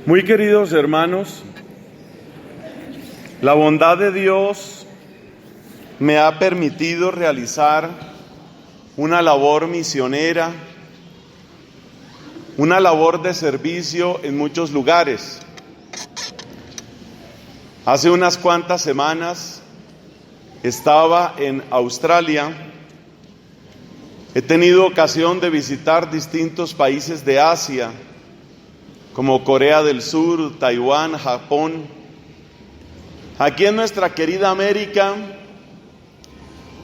Muy queridos hermanos, la bondad de Dios me ha permitido realizar una labor misionera, una labor de servicio en muchos lugares. Hace unas cuantas semanas estaba en Australia. He tenido ocasión de visitar distintos países de Asia, como Corea del Sur, Taiwán, Japón. Aquí en nuestra querida América,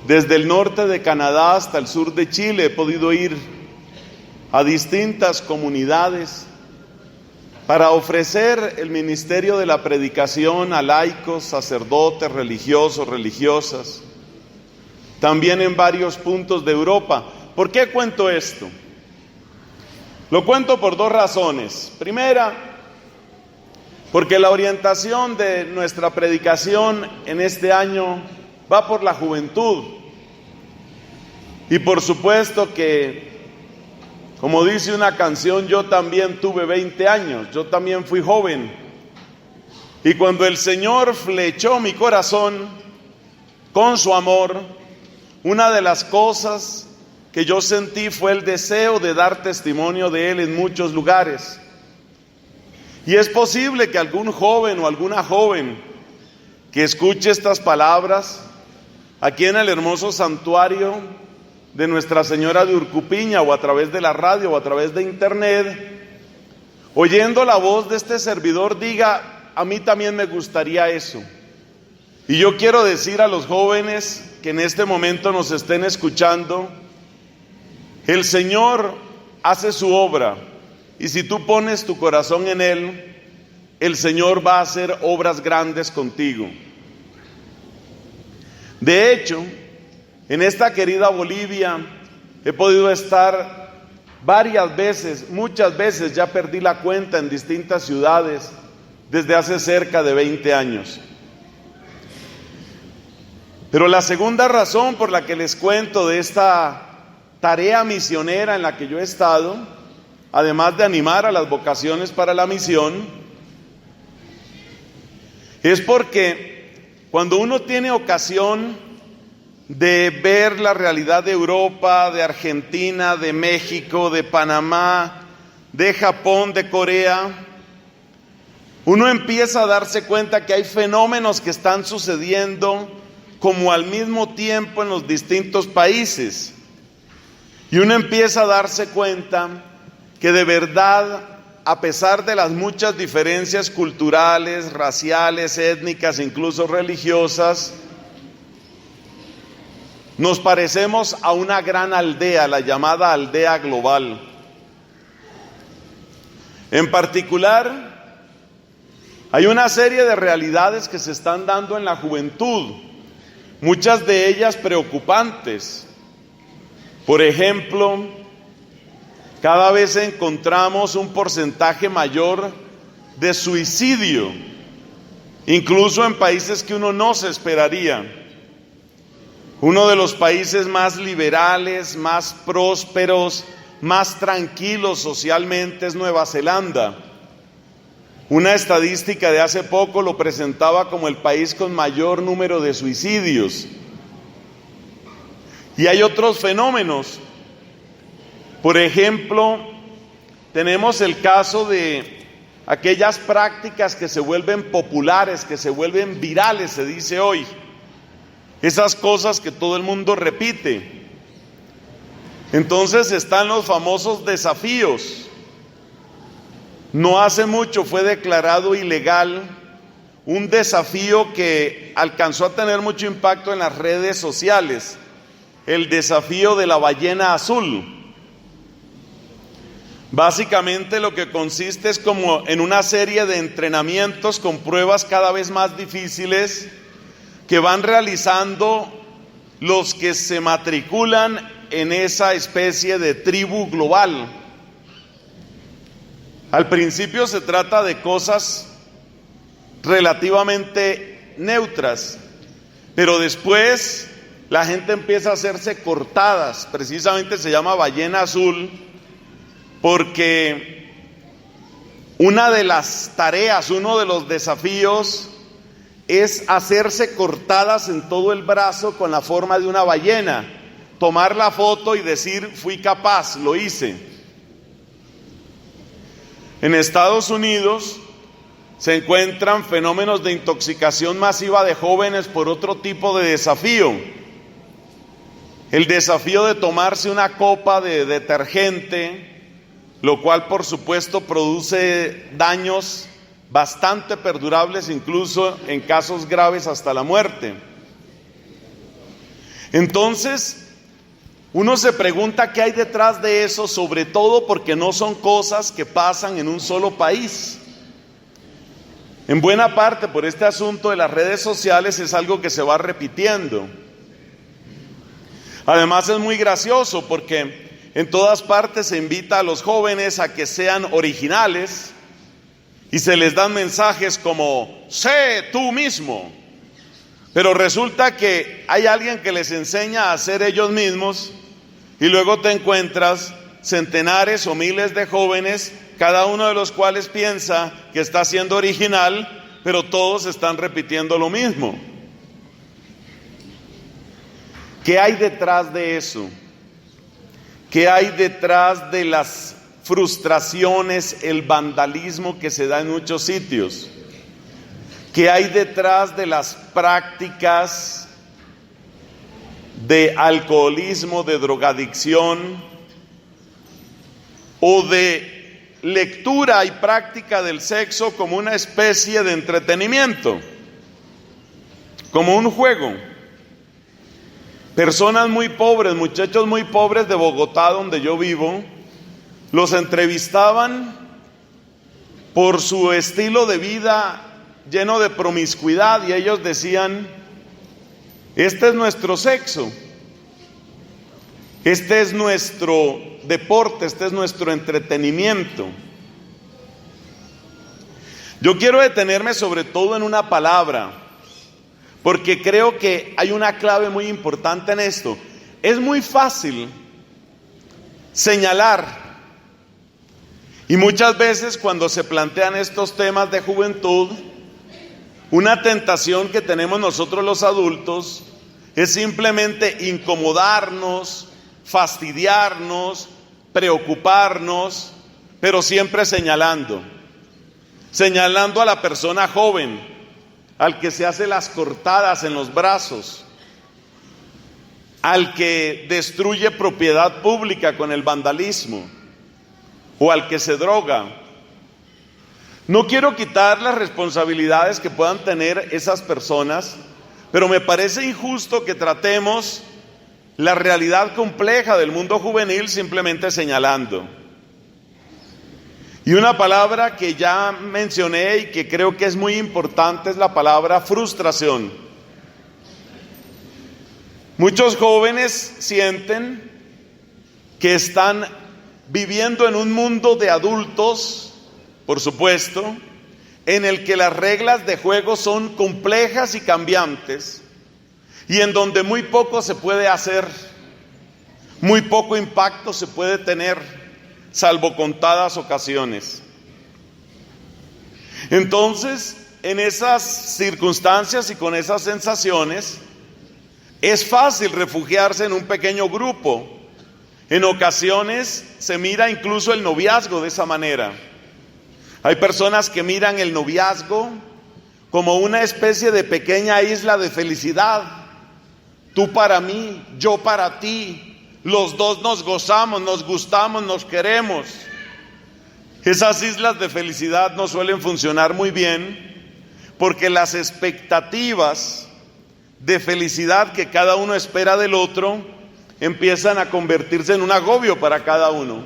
desde el norte de Canadá hasta el sur de Chile, he podido ir a distintas comunidades para ofrecer el ministerio de la predicación a laicos, sacerdotes, religiosos, religiosas, también en varios puntos de Europa. ¿Por qué cuento esto? Lo cuento por dos razones. Primera, porque la orientación de nuestra predicación en este año va por la juventud. Y por supuesto que, como dice una canción, yo también tuve 20 años, yo también fui joven. Y cuando el Señor flechó mi corazón con su amor, una de las cosas que yo sentí fue el deseo de dar testimonio de Él en muchos lugares. Y es posible que algún joven o alguna joven que escuche estas palabras aquí en el hermoso santuario de Nuestra Señora de Urcupiña, o a través de la radio o a través de internet, oyendo la voz de este servidor, diga: a mí también me gustaría eso. Y yo quiero decir a los jóvenes que en este momento nos estén escuchando: el Señor hace su obra, y si tú pones tu corazón en Él, el Señor va a hacer obras grandes contigo. De hecho, en esta querida Bolivia he podido estar varias veces, muchas veces, ya perdí la cuenta, en distintas ciudades desde hace cerca de 20 años. Pero la segunda razón por la que les cuento de esta tarea misionera en la que yo he estado, además de animar a las vocaciones para la misión, es porque cuando uno tiene ocasión de ver la realidad de Europa, de Argentina, de México, de Panamá, de Japón, de Corea, uno empieza a darse cuenta que hay fenómenos que están sucediendo como al mismo tiempo en los distintos países. Y uno empieza a darse cuenta que de verdad, a pesar de las muchas diferencias culturales, raciales, étnicas, incluso religiosas, nos parecemos a una gran aldea, la llamada aldea global. En particular, hay una serie de realidades que se están dando en la juventud, muchas de ellas preocupantes. Por ejemplo, cada vez encontramos un porcentaje mayor de suicidio, incluso en países que uno no se esperaría. Uno de los países más liberales, más prósperos, más tranquilos socialmente es Nueva Zelanda. Una estadística de hace poco lo presentaba como el país con mayor número de suicidios. Y hay otros fenómenos. Por ejemplo, tenemos el caso de aquellas prácticas que se vuelven populares, que se vuelven virales, se dice hoy. Esas cosas que todo el mundo repite. Entonces están los famosos desafíos. No hace mucho fue declarado ilegal un desafío que alcanzó a tener mucho impacto en las redes sociales: el desafío de la ballena azul. Básicamente lo que consiste es como en una serie de entrenamientos con pruebas cada vez más difíciles que van realizando los que se matriculan en esa especie de tribu global. Al principio se trata de cosas relativamente neutras, pero después la gente empieza a hacerse cortadas. Precisamente se llama ballena azul porque Una de las tareas, uno de los desafíos es hacerse cortadas en todo el brazo con la forma de una ballena, tomar la foto y decir fui capaz, lo hice. En Estados Unidos se encuentran fenómenos de intoxicación masiva de jóvenes por otro tipo de desafío. El desafío de tomarse una copa de detergente, lo cual por supuesto produce daños bastante perdurables, incluso en casos graves hasta la muerte. Entonces, uno se pregunta qué hay detrás de eso, sobre todo porque no son cosas que pasan en un solo país. En buena parte por este asunto de las redes sociales es algo que se va repitiendo. Además es muy gracioso porque en todas partes se invita a los jóvenes a que sean originales y se les dan mensajes como sé tú mismo, pero resulta que hay alguien que les enseña a ser ellos mismos y luego te encuentras centenares o miles de jóvenes, cada uno de los cuales piensa que está siendo original, pero todos están repitiendo lo mismo. ¿Qué hay detrás de eso? ¿Qué hay detrás de las frustraciones, el vandalismo que se da en muchos sitios? ¿Qué hay detrás de las prácticas de alcoholismo, de drogadicción o de lectura y práctica del sexo como una especie de entretenimiento, como un juego? Personas muy pobres, muchachos muy pobres de Bogotá, donde yo vivo, los entrevistaban por su estilo de vida lleno de promiscuidad y ellos decían, este es nuestro sexo, este es nuestro deporte, este es nuestro entretenimiento. Yo quiero detenerme sobre todo en una palabra, porque creo que hay una clave muy importante en esto. Es muy fácil señalar, y muchas veces cuando se plantean estos temas de juventud, una tentación que tenemos nosotros los adultos es simplemente incomodarnos, fastidiarnos, preocuparnos, pero siempre señalando a la persona joven, al que se hace las cortadas en los brazos, al que destruye propiedad pública con el vandalismo, o al que se droga. No quiero quitar las responsabilidades que puedan tener esas personas, pero me parece injusto que tratemos la realidad compleja del mundo juvenil simplemente señalando. Y una palabra que ya mencioné y que creo que es muy importante es la palabra frustración. Muchos jóvenes sienten que están viviendo en un mundo de adultos, por supuesto, en el que las reglas de juego son complejas y cambiantes, y en donde muy poco se puede hacer, muy poco impacto se puede tener, salvo contadas ocasiones. Entonces, en esas circunstancias y con esas sensaciones, es fácil refugiarse en un pequeño grupo. En ocasiones se mira incluso el noviazgo de esa manera. Hay personas que miran el noviazgo como una especie de pequeña isla de felicidad. Tú para mí, yo para ti. Los dos nos gozamos, nos gustamos, nos queremos. Esas islas de felicidad no suelen funcionar muy bien porque las expectativas de felicidad que cada uno espera del otro empiezan a convertirse en un agobio para cada uno.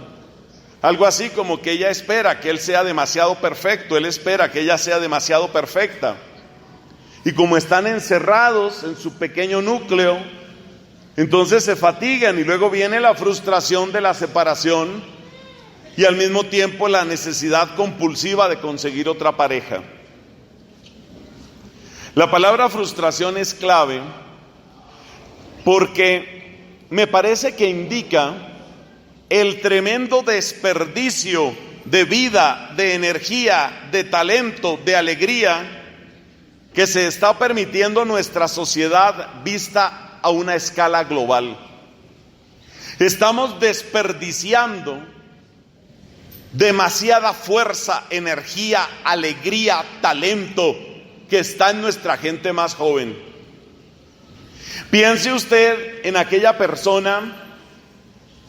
Algo así como que ella espera que él sea demasiado perfecto, él espera que ella sea demasiado perfecta. Y como están encerrados en su pequeño núcleo, entonces se fatigan y luego viene la frustración de la separación y al mismo tiempo la necesidad compulsiva de conseguir otra pareja. La palabra frustración es clave porque me parece que indica el tremendo desperdicio de vida, de energía, de talento, de alegría que se está permitiendo nuestra sociedad vista a una escala global. Estamos desperdiciando demasiada fuerza, energía, alegría, talento que está en nuestra gente más joven. Piense usted en aquella persona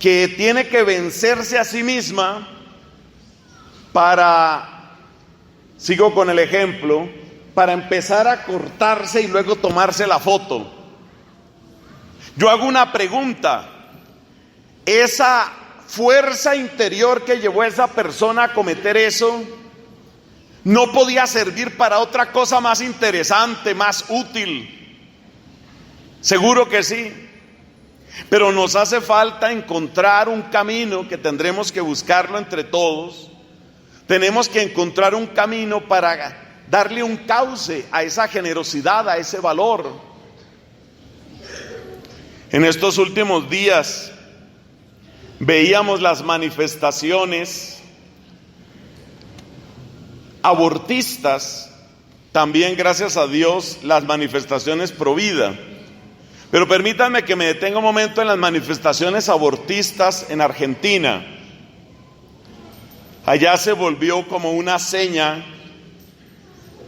que tiene que vencerse a sí misma para, sigo con el ejemplo, para empezar a cortarse y luego tomarse la foto. Yo hago una pregunta: esa fuerza interior que llevó a esa persona a cometer eso, ¿no podía servir para otra cosa más interesante, más útil? Seguro que sí, pero nos hace falta encontrar un camino que tendremos que buscarlo entre todos. Tenemos que encontrar un camino para darle un cauce a esa generosidad, a ese valor. En estos últimos días veíamos las manifestaciones abortistas, también gracias a Dios las manifestaciones pro vida. Pero permítanme que me detenga un momento en las manifestaciones abortistas en Argentina. Allá se volvió como una seña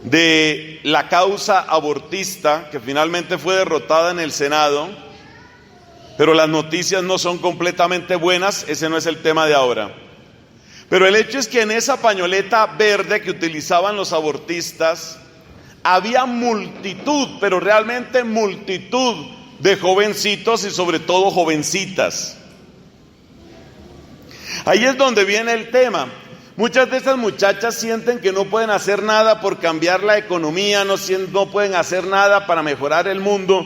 de la causa abortista, que finalmente fue derrotada en el Senado, pero las noticias no son completamente buenas, ese no es el tema de ahora. Pero el hecho es que en esa pañoleta verde que utilizaban los abortistas, había multitud, pero realmente multitud de jovencitos y sobre todo jovencitas. Ahí es donde viene el tema. Muchas de estas muchachas sienten que no pueden hacer nada por cambiar la economía, no pueden hacer nada para mejorar el mundo.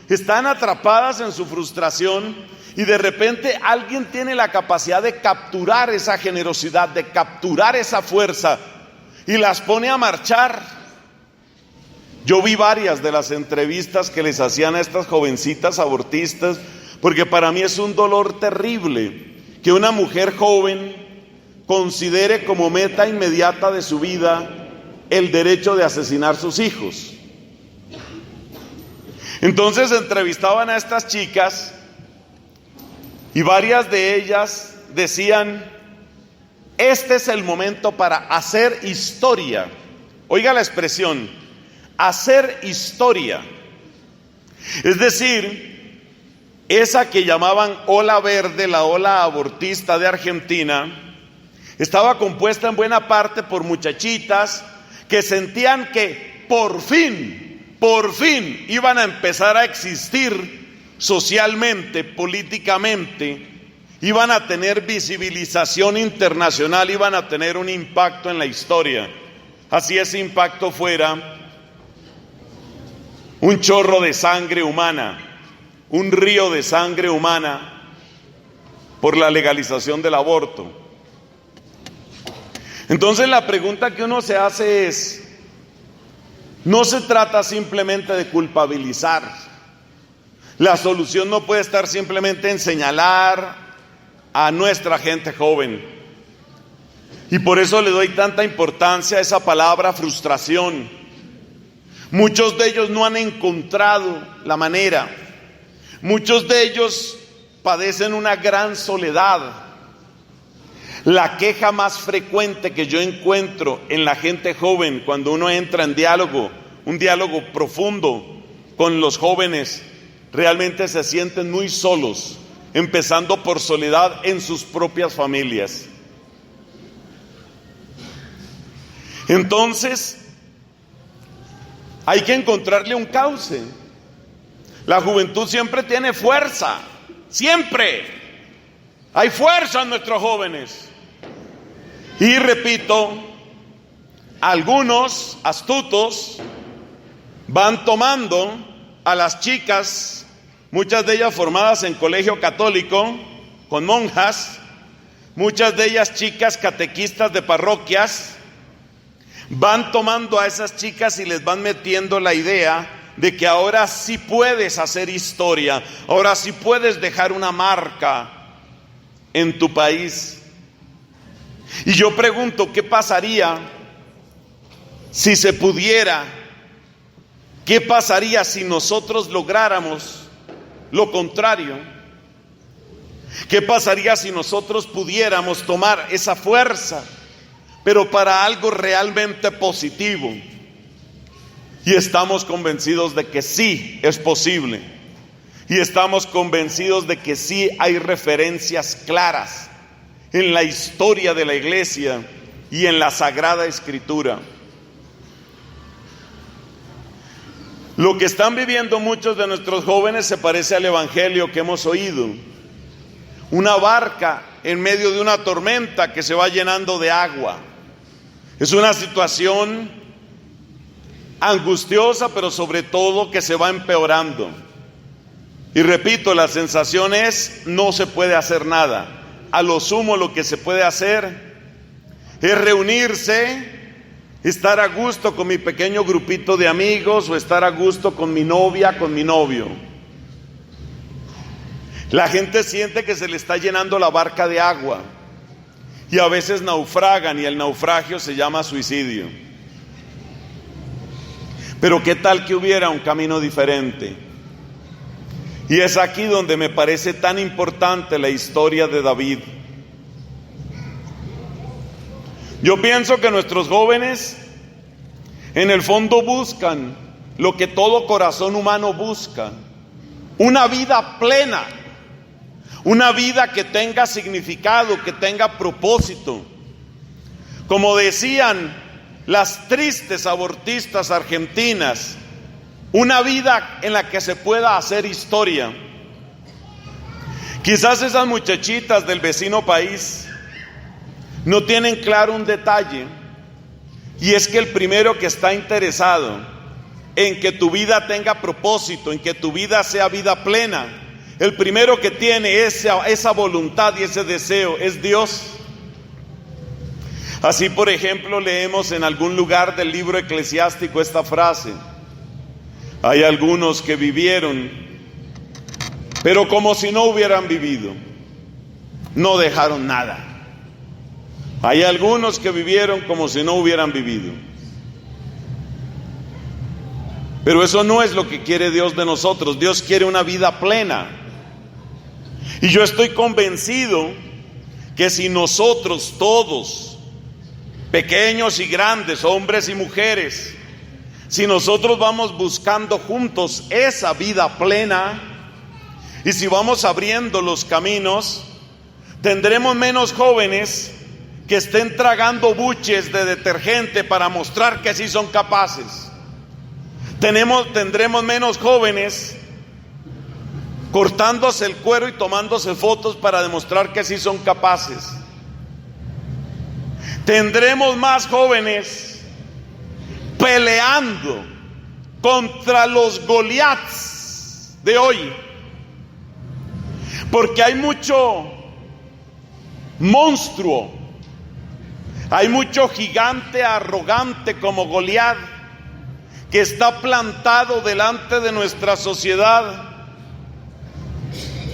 Están atrapadas en su frustración y de repente alguien tiene la capacidad de capturar esa generosidad, de capturar esa fuerza y las pone a marchar. Yo vi varias de las entrevistas que les hacían a estas jovencitas abortistas, porque para mí es un dolor terrible que una mujer joven considere como meta inmediata de su vida el derecho de asesinar sus hijos. Entonces entrevistaban a estas chicas y varias de ellas decían: este es el momento para hacer historia. Oiga la expresión, hacer historia. Es decir, esa que llamaban ola verde, la ola abortista de Argentina, estaba compuesta en buena parte por muchachitas que sentían que por fin iban a empezar a existir socialmente, políticamente, iban a tener visibilización internacional, iban a tener un impacto en la historia. Así ese impacto fuera un chorro de sangre humana, un río de sangre humana por la legalización del aborto. Entonces la pregunta que uno se hace es, no se trata simplemente de culpabilizar. La solución no puede estar simplemente en señalar a nuestra gente joven. Y por eso le doy tanta importancia a esa palabra frustración. Muchos de ellos no han encontrado la manera. Muchos de ellos padecen una gran soledad. La queja más frecuente que yo encuentro en la gente joven cuando uno entra en diálogo, un diálogo profundo con los jóvenes, realmente se sienten muy solos, empezando por soledad en sus propias familias. Entonces, hay que encontrarle un cauce. La juventud siempre tiene fuerza, siempre hay fuerza en nuestros jóvenes. Y repito, algunos astutos van tomando a las chicas, muchas de ellas formadas en colegio católico, con monjas, muchas de ellas chicas catequistas de parroquias, van tomando a esas chicas y les van metiendo la idea de que ahora sí puedes hacer historia, ahora sí puedes dejar una marca en tu país. Y yo pregunto, ¿qué pasaría si se pudiera? ¿Qué pasaría si nosotros lográramos lo contrario? ¿Qué pasaría si nosotros pudiéramos tomar esa fuerza, pero para algo realmente positivo? Y estamos convencidos de que sí es posible. Y estamos convencidos de que sí hay referencias claras en la historia de la iglesia y en la Sagrada Escritura. Lo que están viviendo muchos de nuestros jóvenes se parece al evangelio que hemos oído. Una barca en medio de una tormenta que se va llenando de agua. Es una situación angustiosa, pero sobre todo que se va empeorando. Y repito, la sensación es: no se puede hacer nada. A lo sumo lo que se puede hacer es reunirse, estar a gusto con mi pequeño grupito de amigos, o estar a gusto con mi novia, con mi novio. La gente siente que se le está llenando la barca de agua y a veces naufragan, y el naufragio se llama suicidio. Pero ¿qué tal que hubiera un camino diferente? Y es aquí donde me parece tan importante la historia de David. Yo pienso que nuestros jóvenes en el fondo buscan lo que todo corazón humano busca: una vida plena, una vida que tenga significado, que tenga propósito. Como decían las tristes abortistas argentinas, una vida en la que se pueda hacer historia. Quizás esas muchachitas del vecino país no tienen claro un detalle, y es que el primero que está interesado en que tu vida tenga propósito, en que tu vida sea vida plena, el primero que tiene esa voluntad y ese deseo es Dios. Así, por ejemplo, leemos en algún lugar del libro eclesiástico esta frase: hay algunos que vivieron, pero como si no hubieran vivido, no dejaron nada. Hay algunos que vivieron como si no hubieran vivido. Pero eso no es lo que quiere Dios de nosotros. Dios quiere una vida plena. Y yo estoy convencido que si nosotros todos, pequeños y grandes, hombres y mujeres, si nosotros vamos buscando juntos esa vida plena, y si vamos abriendo los caminos, tendremos menos jóvenes que estén tragando buches de detergente para mostrar que sí son capaces. Tendremos menos jóvenes cortándose el cuero y tomándose fotos para demostrar que sí son capaces. Tendremos más jóvenes peleando contra los Goliaths de hoy, porque hay mucho monstruo, hay mucho gigante arrogante como Goliat que está plantado delante de nuestra sociedad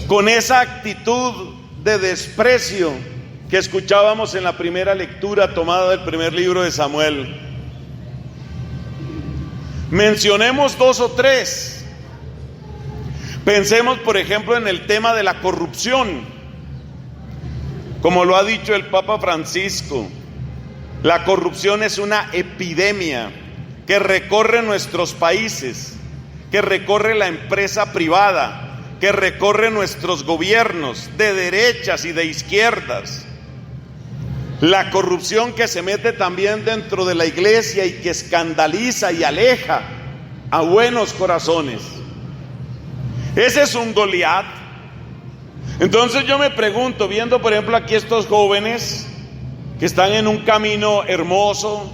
con esa actitud de desprecio que escuchábamos en la primera lectura tomada del primer libro de Samuel. Mencionemos dos o tres. Pensemos, por ejemplo, en el tema de la corrupción. Como lo ha dicho el Papa Francisco, la corrupción es una epidemia que recorre nuestros países, que recorre la empresa privada, que recorre nuestros gobiernos de derechas y de izquierdas. La corrupción que se mete también dentro de la iglesia y que escandaliza y aleja a buenos corazones. Ese es un Goliat. Entonces yo me pregunto, viendo por ejemplo aquí estos jóvenes que están en un camino hermoso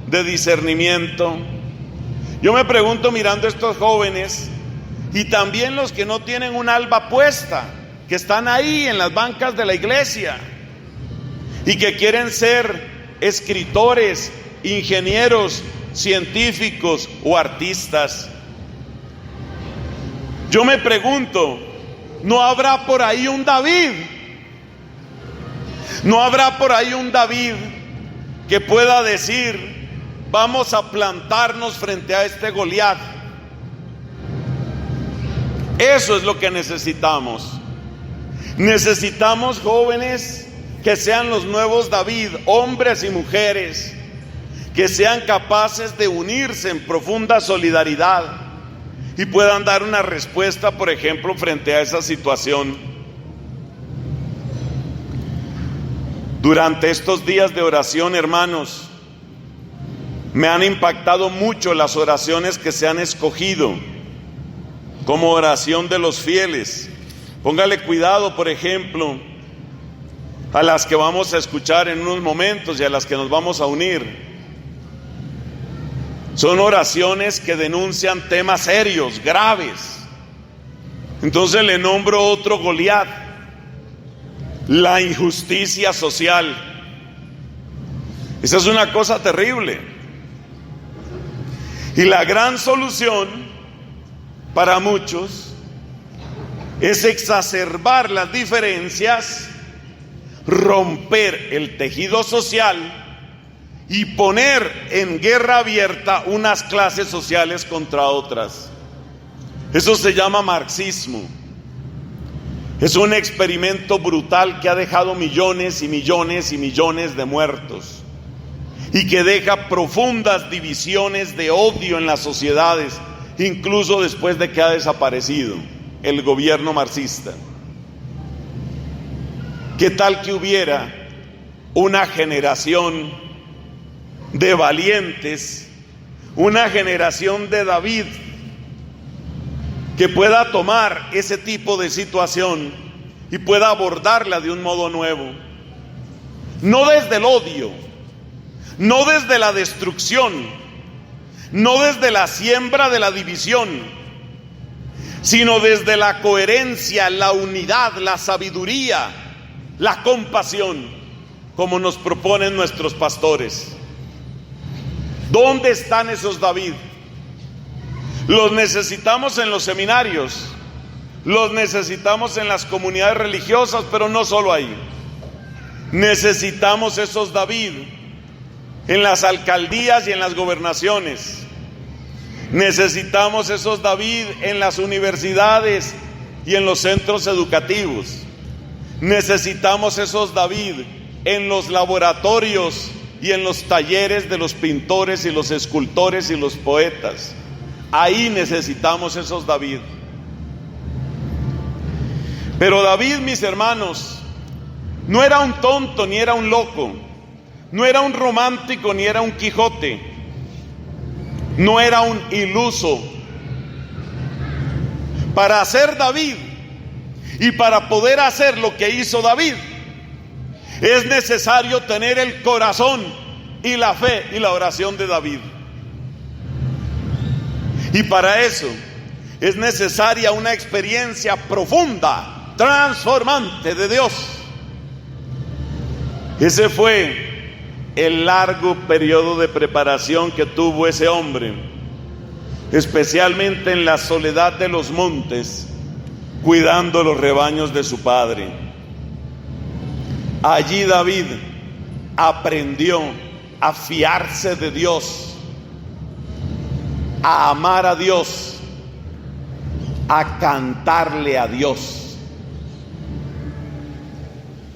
de discernimiento, yo me pregunto mirando a estos jóvenes y también los que no tienen un alba puesta, que están ahí en las bancas de la iglesia y que quieren ser escritores, ingenieros, científicos o artistas. Yo me pregunto, ¿no habrá por ahí un David? No habrá por ahí un David que pueda decir: vamos a plantarnos frente a este Goliat. Eso es lo que necesitamos. Necesitamos jóvenes que sean los nuevos David, hombres y mujeres que sean capaces de unirse en profunda solidaridad y puedan dar una respuesta, por ejemplo, frente a esa situación. Durante estos días de oración, hermanos, me han impactado mucho las oraciones que se han escogido como oración de los fieles. Póngale cuidado, por ejemplo, a las que vamos a escuchar en unos momentos y a las que nos vamos a unir. Son oraciones que denuncian temas serios, graves. Entonces le nombro otro Goliat: la injusticia social. Esa es una cosa terrible. Y la gran solución para muchos es exacerbar las diferencias, romper el tejido social y poner en guerra abierta unas clases sociales contra otras. Eso se llama marxismo. Es un experimento brutal que ha dejado millones y millones y millones de muertos y que deja profundas divisiones de odio en las sociedades, incluso después de que ha desaparecido el gobierno marxista. ¿Qué tal que hubiera una generación de valientes, una generación de David que pueda tomar ese tipo de situación y pueda abordarla de un modo nuevo? No desde el odio, no desde la destrucción, no desde la siembra de la división, sino desde la coherencia, la unidad, la sabiduría, la compasión, como nos proponen nuestros pastores. ¿Dónde están esos David? Los necesitamos en los seminarios, los necesitamos en las comunidades religiosas, pero no solo ahí. Necesitamos esos David en las alcaldías y en las gobernaciones. Necesitamos esos David en las universidades y en los centros educativos. Necesitamos esos David en los laboratorios y en los talleres de los pintores y los escultores y los poetas. Ahí necesitamos esos David. Pero David, mis hermanos, no era un tonto ni era un loco, no era un romántico ni era un Quijote, no era un iluso. Para ser David y para poder hacer lo que hizo David, es necesario tener el corazón y la fe y la oración de David. Y para eso es necesaria una experiencia profunda, transformante de Dios. Ese fue el largo periodo de preparación que tuvo ese hombre, especialmente en la soledad de los montes, cuidando los rebaños de su padre. Allí David aprendió a fiarse de Dios, a amar a Dios, a cantarle a Dios.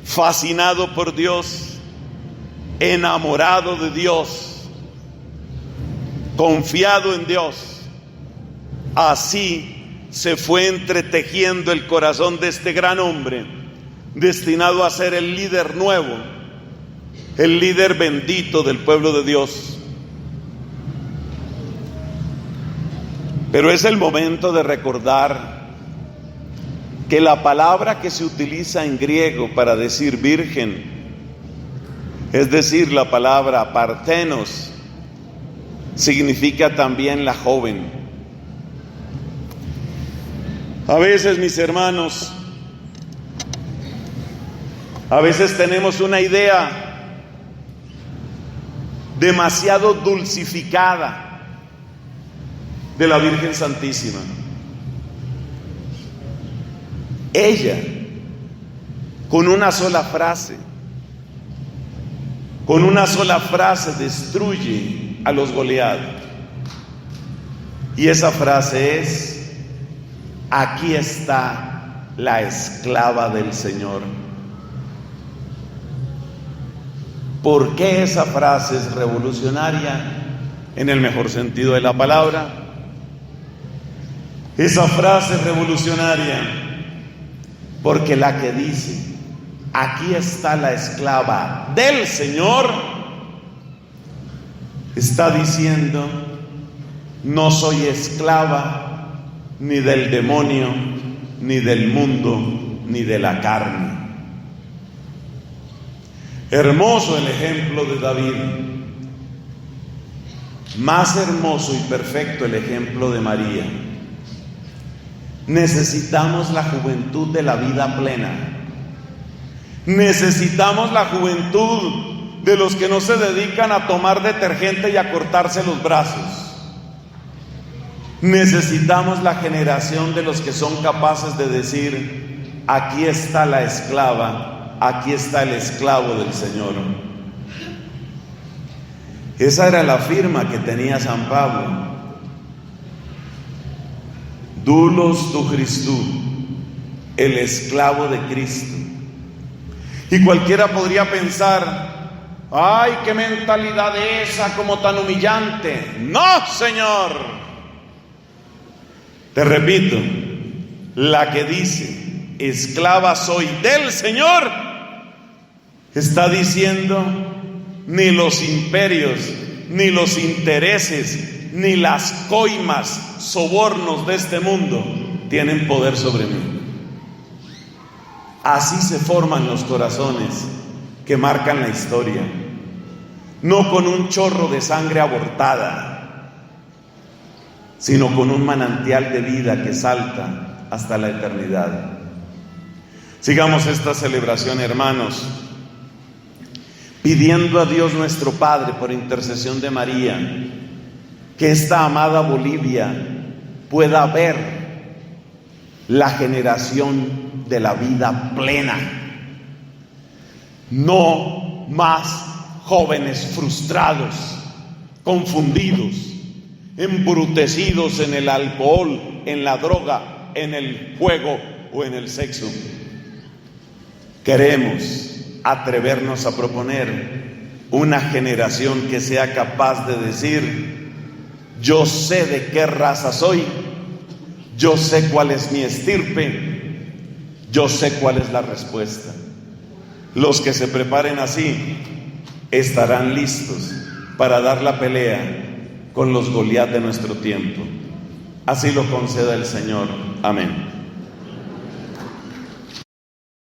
Fascinado por Dios, enamorado de Dios, confiado en Dios. Así se fue entretejiendo el corazón de este gran hombre, destinado a ser el líder nuevo, el líder bendito del pueblo de Dios. Pero es el momento de recordar que la palabra que se utiliza en griego para decir virgen, es decir, la palabra partenos, significa también la joven. A veces, mis hermanos, a veces tenemos una idea demasiado dulcificada de la Virgen Santísima. Ella, con una sola frase, con una sola frase destruye a los Goliat. Y esa frase es: aquí está la esclava del Señor. ¿Por qué esa frase es revolucionaria? En el mejor sentido de la palabra. Esa frase es revolucionaria porque la que dice: aquí está la esclava del Señor, está diciendo: no soy esclava ni del demonio, ni del mundo, ni de la carne. Hermoso el ejemplo de David. Más hermoso y perfecto el ejemplo de María. Necesitamos la juventud de la vida plena. Necesitamos la juventud de los que no se dedican a tomar detergente y a cortarse los brazos. Necesitamos la generación de los que son capaces de decir: aquí está la esclava, aquí está el esclavo del Señor. Esa era la firma que tenía San Pablo. Doulos tu Christou, el esclavo de Cristo. Y cualquiera podría pensar: ¡ay, qué mentalidad esa, como tan humillante! ¡No, Señor! Te repito, la que dice: esclava soy del Señor, está diciendo: ni los imperios, ni los intereses, ni las coimas, sobornos de este mundo tienen poder sobre mí. Así se forman los corazones que marcan la historia, no con un chorro de sangre abortada, sino con un manantial de vida que salta hasta la eternidad. Sigamos esta celebración, hermanos, pidiendo a Dios nuestro Padre, por intercesión de María, que esta amada Bolivia pueda ver la generación de la vida plena. No más jóvenes frustrados, confundidos, embrutecidos en el alcohol, en la droga, en el juego o en el sexo. Queremos atrevernos a proponer una generación que sea capaz de decir: yo sé de qué raza soy, yo sé cuál es mi estirpe, yo sé cuál es la respuesta. Los que se preparen así estarán listos para dar la pelea con los Goliat de nuestro tiempo. Así lo conceda el Señor. Amén.